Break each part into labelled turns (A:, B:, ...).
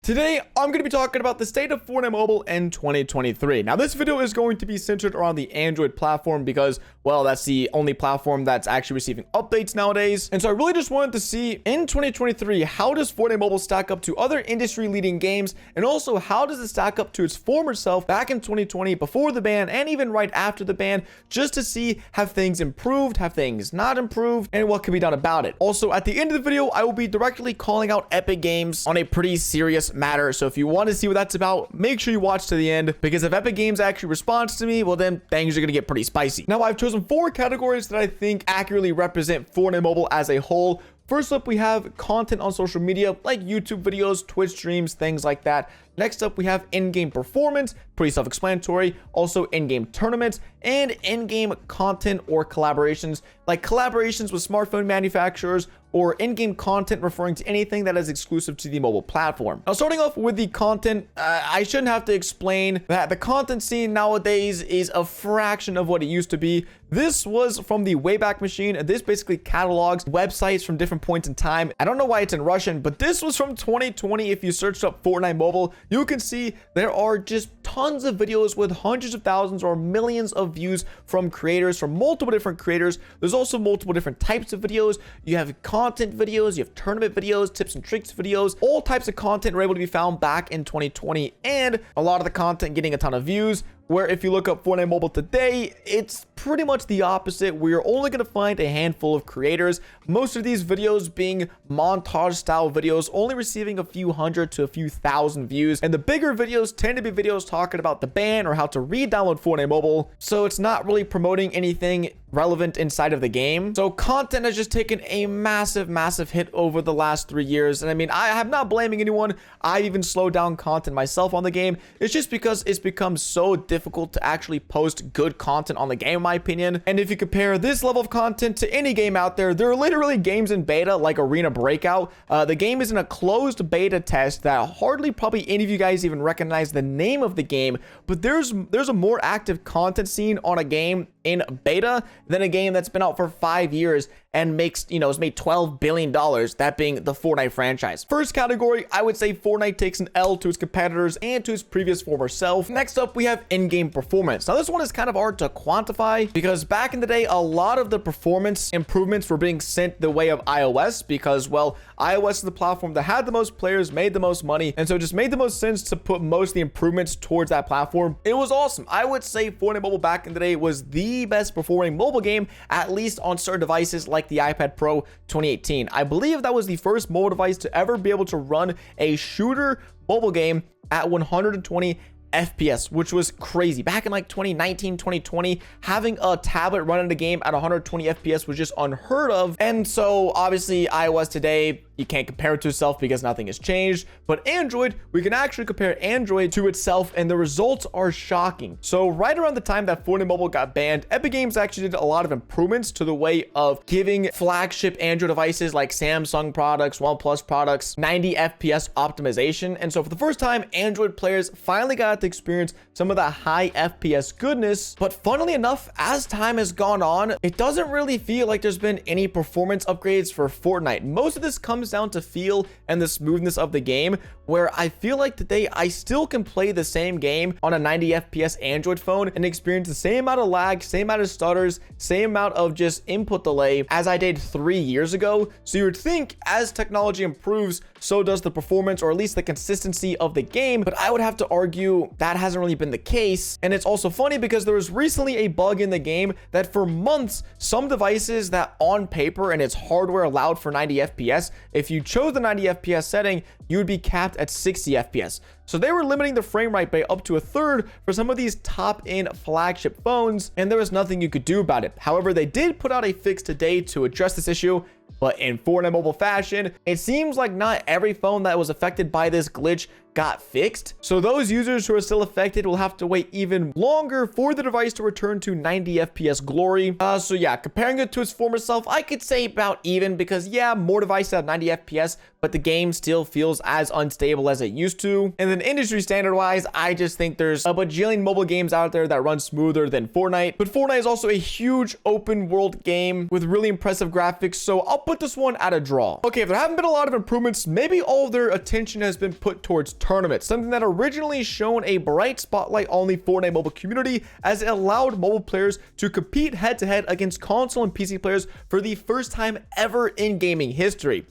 A: Today, I'm going to be talking about the state of Fortnite Mobile in 2023. Now, this video is going to be centered around the Android platform because, well, that's the only platform that's actually receiving updates nowadays. And so I really just wanted to see in 2023, how does Fortnite Mobile stack up to other industry-leading games? And also, how does it stack up to its former self back in 2020 before the ban and even right after the ban, just to see have things improved, have things not improved, and what can be done about it. Also, at the end of the video, I will be directly calling out Epic Games on a pretty serious matter. So if you want to see what that's about, make sure you watch to the end, because if Epic Games actually responds to me, well, then things are going to get pretty spicy. Now, I've chosen 4 categories that I think accurately represent Fortnite Mobile as a whole. First up, we have content on social media like YouTube videos, Twitch streams, things like that. Next up, we have in-game performance, pretty self-explanatory. Also, in-game tournaments and in-game content or collaborations, like collaborations with smartphone manufacturers or in-game content referring to anything that is exclusive to the mobile platform. Now, starting off with the content, I shouldn't have to explain that the content scene nowadays is a fraction of what it used to be. This was from the Wayback Machine. This basically catalogs websites from different points in time. I don't know why it's in Russian, but this was from 2020. If you searched up Fortnite Mobile, you can see there are just tons of videos with hundreds of thousands or millions of views from creators, from multiple different creators. There's also multiple different types of videos. You have content videos, you have tournament videos, tips and tricks videos. All types of content were able to be found back in 2020, and a lot of the content getting a ton of views. Where if you look up Fortnite Mobile today, it's pretty much the opposite. We're only going to find a handful of creators. Most of these videos being montage style videos, only receiving a few hundred to a few thousand views. And the bigger videos tend to be videos talking about the ban or how to re-download Fortnite Mobile. So it's not really promoting anything relevant inside of the game. So content has just taken a massive hit over the last 3 years. And I mean, I am not blaming anyone. I've even slowed down content myself on the game. It's just because it's become so difficult to actually post good content on the game, in my opinion. And if you compare this level of content to any game out there, there are literally games in beta like Arena Breakout. The game is in a closed beta test that hardly probably any of you guys even recognize the name of the game, but there's a more active content scene on a game in beta than a game that's been out for 5 years and makes, has made $12 billion, that being the Fortnite franchise. First category, I would say Fortnite takes an L to its competitors and to its previous former self. Next up, we have in-game performance. Now, this one is kind of hard to quantify because back in the day, a lot of the performance improvements were being sent the way of iOS because, well, iOS is the platform that had the most players, made the most money, and so it just made the most sense to put most of the improvements towards that platform. It was awesome. I would say Fortnite Mobile back in the day was the best performing mobile game, at least on certain devices like the iPad Pro 2018. I believe that was the first mobile device to ever be able to run a shooter mobile game at 120 FPS, which was crazy. Back in like 2019, 2020, having a tablet running the game at 120 FPS was just unheard of. And so obviously iOS today, you can't compare it to itself because nothing has changed, but Android, we can actually compare Android to itself and the results are shocking. So right around the time that Fortnite Mobile got banned, Epic Games actually did a lot of improvements to the way of giving flagship Android devices like Samsung products, OnePlus products, 90 FPS optimization. And so for the first time, Android players finally got to experience some of that high FPS goodness. But funnily enough, as time has gone on, it doesn't really feel like there's been any performance upgrades for Fortnite. Most of this comes down to feel and the smoothness of the game, where I feel like today I still can play the same game on a 90 FPS Android phone and experience the same amount of lag, same amount of stutters, same amount of just input delay as I did 3 years ago. So you would think as technology improves, so does the performance, or at least the consistency of the game. But I would have to argue that hasn't really been the case. And it's also funny because there was recently a bug in the game that for months, some devices that on paper and its hardware allowed for 90 FPS, if you chose the 90 FPS setting, you would be capped at 60 FPS. So they were limiting the frame rate by up to a third for some of these top-end flagship phones, and there was nothing you could do about it. However, they did put out a fix today to address this issue, but in Fortnite Mobile fashion, it seems like not every phone that was affected by this glitch got fixed. So those users who are still affected will have to wait even longer for the device to return to 90 FPS glory. So yeah, comparing it to its former self, I could say about even, because yeah, more devices have 90 FPS, but the game still feels as unstable as it used to. And then industry standard wise, I just think there's a bajillion mobile games out there that run smoother than Fortnite. But Fortnite is also a huge open world game with really impressive graphics, so I'll put this one at a draw. Okay, if there haven't been a lot of improvements, maybe all of their attention has been put towards tournaments, something that originally shone a bright spotlight on the Fortnite mobile community, as it allowed mobile players to compete head-to-head against console and PC players for the first time ever in gaming history.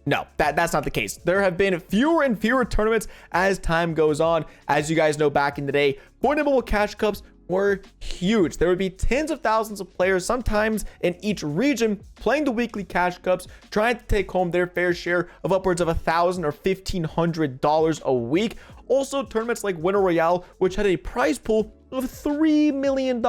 A: No, that's not the case. There have been fewer and fewer tournaments as time goes on. As you guys know, back in the day, Fortnite Mobile Cash Cups were huge. There would be tens of thousands of players, sometimes in each region, playing the weekly Cash Cups, trying to take home their fair share of upwards of $1,000 or $1,500 a week. Also, tournaments like Winner Royale, which had a prize pool of $3 million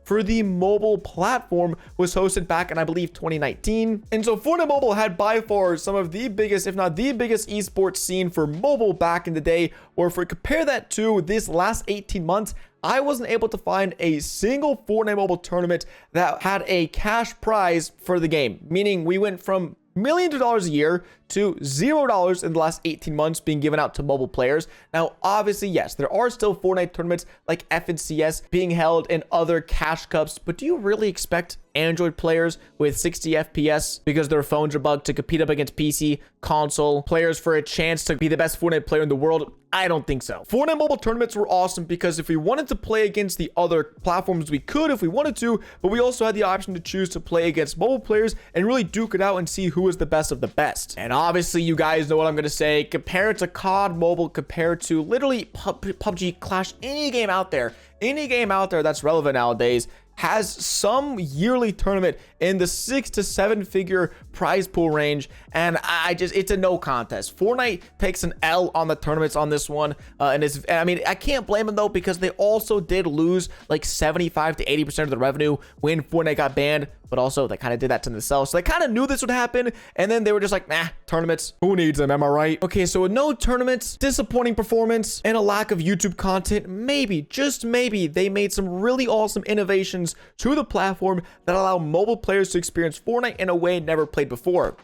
A: for the mobile platform, was hosted back in, I believe, 2019. And so Fortnite Mobile had by far some of the biggest, if not the biggest, esports scene for mobile back in the day. Or if we compare that to this last 18 months, I wasn't able to find a single Fortnite Mobile tournament that had a cash prize for the game, meaning we went from millions of dollars a year to $0 in the last 18 months being given out to mobile players. Now, obviously, yes, there are still Fortnite tournaments like FNCS being held in other Cash Cups, but do you really expect Android players with 60 FPS because their phones are bugged to compete up against PC, console players for a chance to be the best Fortnite player in the world? I don't think so. Fortnite mobile tournaments were awesome because if we wanted to play against the other platforms, we could if we wanted to, but we also had the option to choose to play against mobile players and really duke it out and see who was the best of the best. And obviously, you guys know what I'm going to say. Compare it to COD Mobile, compare to literally PUBG, Clash, any game out there that's relevant nowadays has some yearly tournament in the 6 to 7 figure prize pool range, and it's a no contest. Fortnite takes an L on the tournaments on this one, and I mean, I can't blame them though, because they also did lose like 75 to 80% of the revenue when Fortnite got banned, but also they kind of did that to themselves. So they kind of knew this would happen, and then they were just like, nah, tournaments, who needs them, am I right? Okay, so with no tournaments, disappointing performance, and a lack of YouTube content, maybe, just maybe, they made some really awesome innovations to the platform that allow mobile players to experience Fortnite in a way never played before.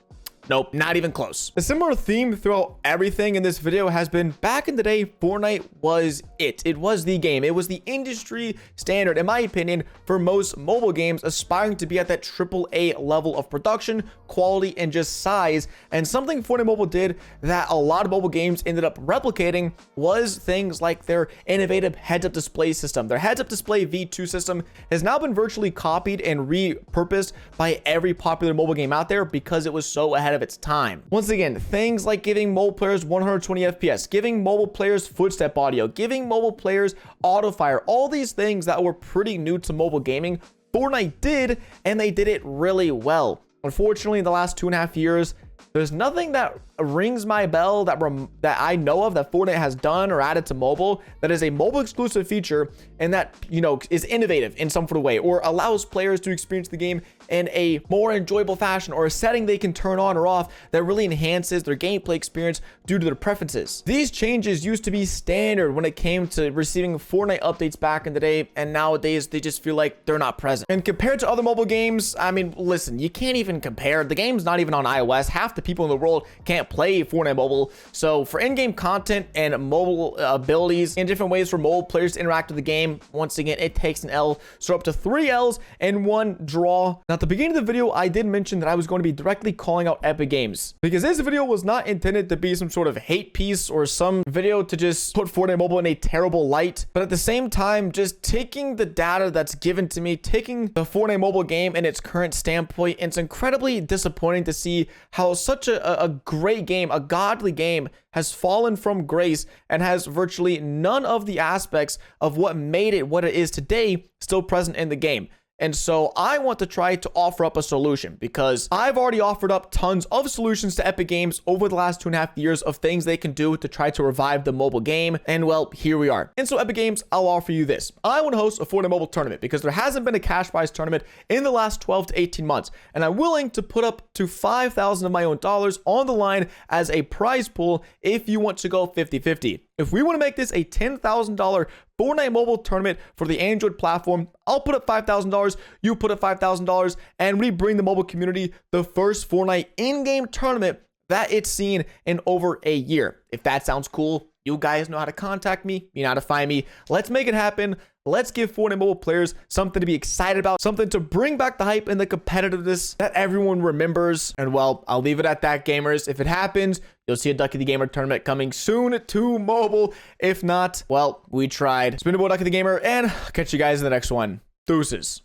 A: Nope, not even close. A similar theme throughout everything in this video has been, back in the day, Fortnite was it. It was the game. It was the industry standard, in my opinion, for most mobile games aspiring to be at that AAA level of production, quality, and just size. And something Fortnite Mobile did that a lot of mobile games ended up replicating was things like their innovative heads-up display system. Their heads-up display V2 system has now been virtually copied and repurposed by every popular mobile game out there because it was so ahead of its time. Once again, things like giving mobile players 120 FPS, giving mobile players footstep audio, giving mobile players auto fire, all these things that were pretty new to mobile gaming, Fortnite did, and they did it really well. Unfortunately, in the last 2.5 years, there's nothing that rings my bell that I know of that Fortnite has done or added to mobile that is a mobile exclusive feature and that, you know, is innovative in some sort of way or allows players to experience the game in a more enjoyable fashion, or a setting they can turn on or off that really enhances their gameplay experience due to their preferences. These changes used to be standard when it came to receiving Fortnite updates back in the day, and nowadays they just feel like they're not present. And compared to other mobile games, I mean, listen, you can't even compare. The game's not even on iOS. Half the people in the world can't play Fortnite Mobile. So for in-game content and mobile abilities and different ways for mobile players to interact with the game, once again, it takes an L. So up to 3 L's and 1 draw. Now, at the beginning of the video, I did mention that I was going to be directly calling out Epic Games because this video was not intended to be some sort of hate piece or some video to just put Fortnite Mobile in a terrible light. But at the same time, just taking the data that's given to me, taking the Fortnite Mobile game in its current standpoint, it's incredibly disappointing to see how such a great game, a godly game, has fallen from grace and has virtually none of the aspects of what made it what it is today still present in the game. And so I want to try to offer up a solution because I've already offered up tons of solutions to Epic Games over the last 2.5 years of things they can do to try to revive the mobile game. And well, here we are. And so Epic Games, I'll offer you this. I want to host a Fortnite Mobile tournament because there hasn't been a cash prize tournament in the last 12 to 18 months. And I'm willing to put up to $5,000 of my own dollars on the line as a prize pool if you want to go 50-50. If we want to make this a $10,000 Fortnite Mobile tournament for the Android platform, I'll put up $5,000, you put up $5,000, and we bring the mobile community the first Fortnite in-game tournament that it's seen in over a year. If that sounds cool, you guys know how to contact me, you know how to find me. Let's make it happen. Let's give Fortnite Mobile players something to be excited about, something to bring back the hype and the competitiveness that everyone remembers. And well, I'll leave it at that, gamers. If it happens, you'll see a Ducky the Gamer tournament coming soon to mobile. If not, well, we tried. It's been your boy Ducky the Gamer, and I'll catch you guys in the next one. Deuces.